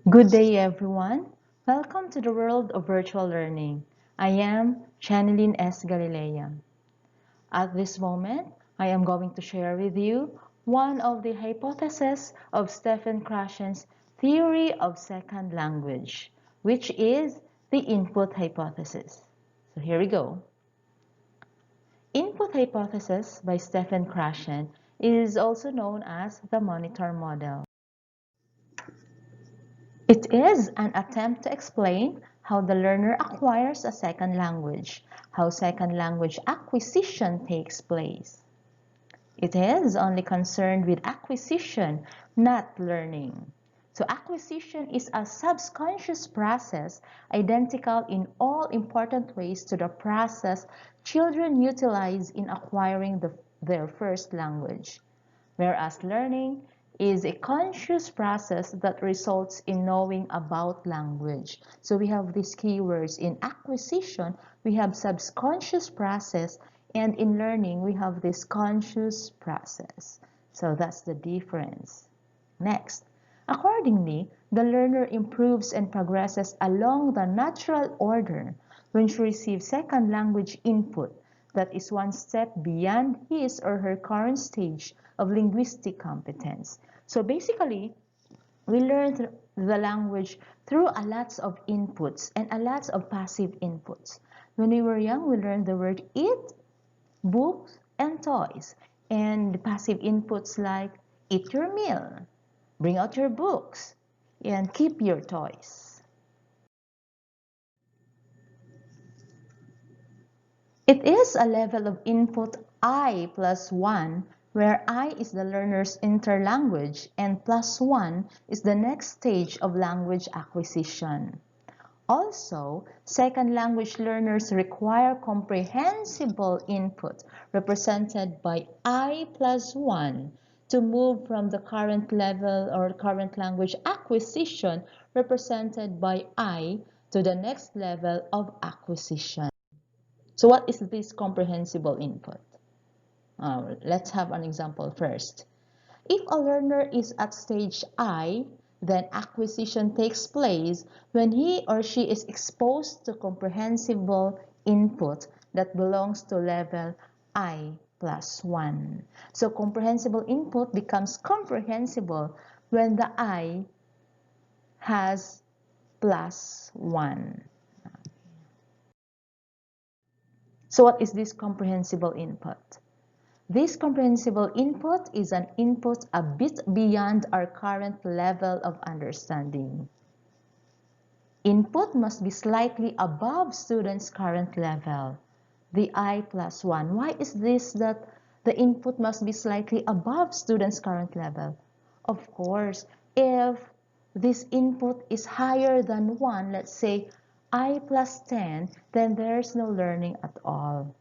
Good day, everyone. Welcome to the world of virtual learning. I am Channeline S. Galilea. At this moment, I am going to share with you one of the hypotheses of Stephen Krashen's theory of second language, which is the input hypothesis. So here we go. Input hypothesis by Stephen Krashen is also known as the monitor model. It is an attempt to explain how the learner acquires a second language, how second language acquisition takes place. It is only concerned with acquisition, not learning. So acquisition is a subconscious process identical in all important ways to the process children utilize in acquiring their first language, whereas learning is a conscious process that results in knowing about language. So we have these keywords. In acquisition, we have subconscious process, and in learning, we have this conscious process. So that's the difference. Next, accordingly, the learner improves and progresses along the natural order when she receives second language input that is one step beyond his or her current stage of linguistic competence. So basically, we learn the language through a lot of inputs and a lot of passive inputs. When we were young, we learned the word eat, books, and toys. And passive inputs like eat your meal, bring out your books, and keep your toys. It is a level of input I plus 1, where I is the learner's interlanguage and plus 1 is the next stage of language acquisition. Also, second language learners require comprehensible input, represented by I plus 1, to move from the current level or current language acquisition, represented by I, to the next level of acquisition. So what is this comprehensible input? Let's have an example first. If a learner is at stage I, then acquisition takes place when he or she is exposed to comprehensible input that belongs to level I plus 1. So comprehensible input becomes comprehensible when the I has plus 1. So what is this comprehensible input? This comprehensible input is an input a bit beyond our current level of understanding. Input must be slightly above students' current level, the I plus 1. Why is this that the input must be slightly above students' current level? Of course, if this input is higher than 1, let's say I plus 10, then there's no learning at all.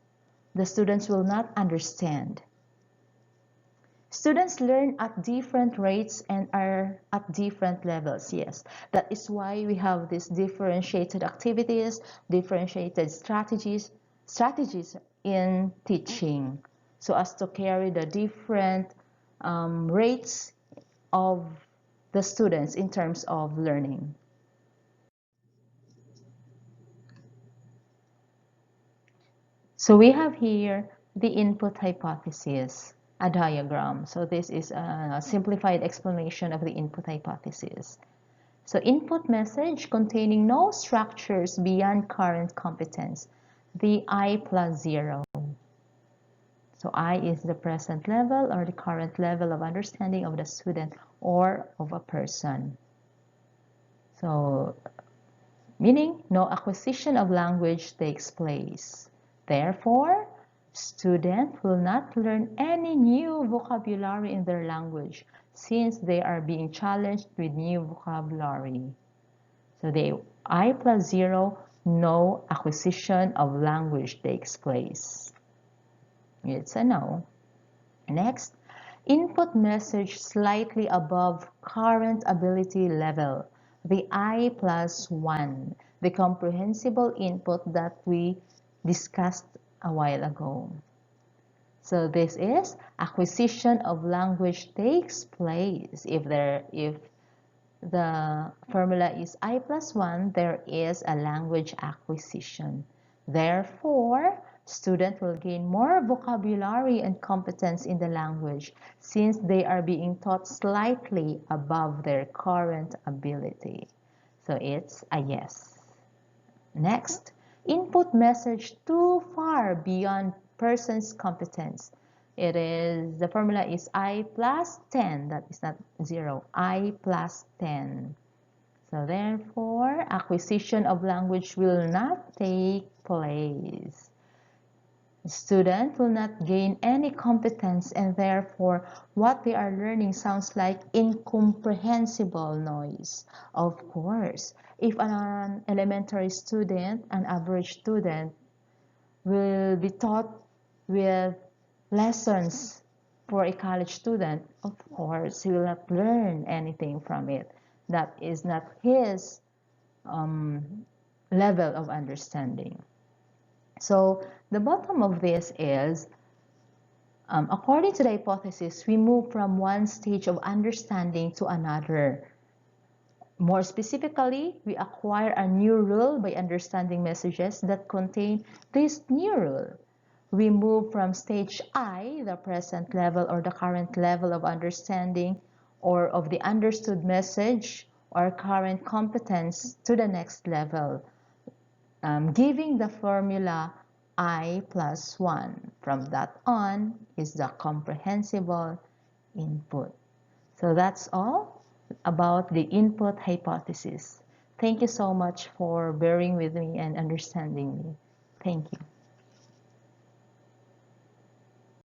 The students will not understand. Students learn at different rates and are at different levels, yes. That is why we have these differentiated activities, differentiated strategies in teaching, so as to carry the different rates of the students in terms of learning. So we have here the input hypothesis, a diagram. So this is a simplified explanation of the input hypothesis. So input message containing no structures beyond current competence, the I plus 0. So I is the present level or the current level of understanding of the student or of a person. So meaning no acquisition of language takes place. Therefore, students will not learn any new vocabulary in their language since they are being challenged with new vocabulary. So the I plus 0, no acquisition of language takes place. It's a no. Next, input message slightly above current ability level, the I plus 1, the comprehensible input that we discussed a while ago. So this is acquisition of language takes place if the formula is I plus 1, there is a language acquisition. Therefore, student will gain more vocabulary and competence in the language since they are being taught slightly above their current ability. So it's a yes. Next, input message too far beyond person's competence. The formula is I plus 10, that is not 0, I plus 10. So therefore, acquisition of language will not take place. The student will not gain any competence and therefore what they are learning sounds like incomprehensible noise. Of course, if an elementary student, an average student, will be taught with lessons for a college student, of course, he will not learn anything from it. That is not his level of understanding. So the bottom of this is, according to the hypothesis, we move from one stage of understanding to another. More specifically, we acquire a new rule by understanding messages that contain this new rule. We move from stage I, the present level or the current level of understanding or of the understood message or current competence to the next level, giving the formula I plus 1. From that on is the comprehensible input. So that's all about the input hypothesis. Thank you so much for bearing with me and understanding me. Thank you.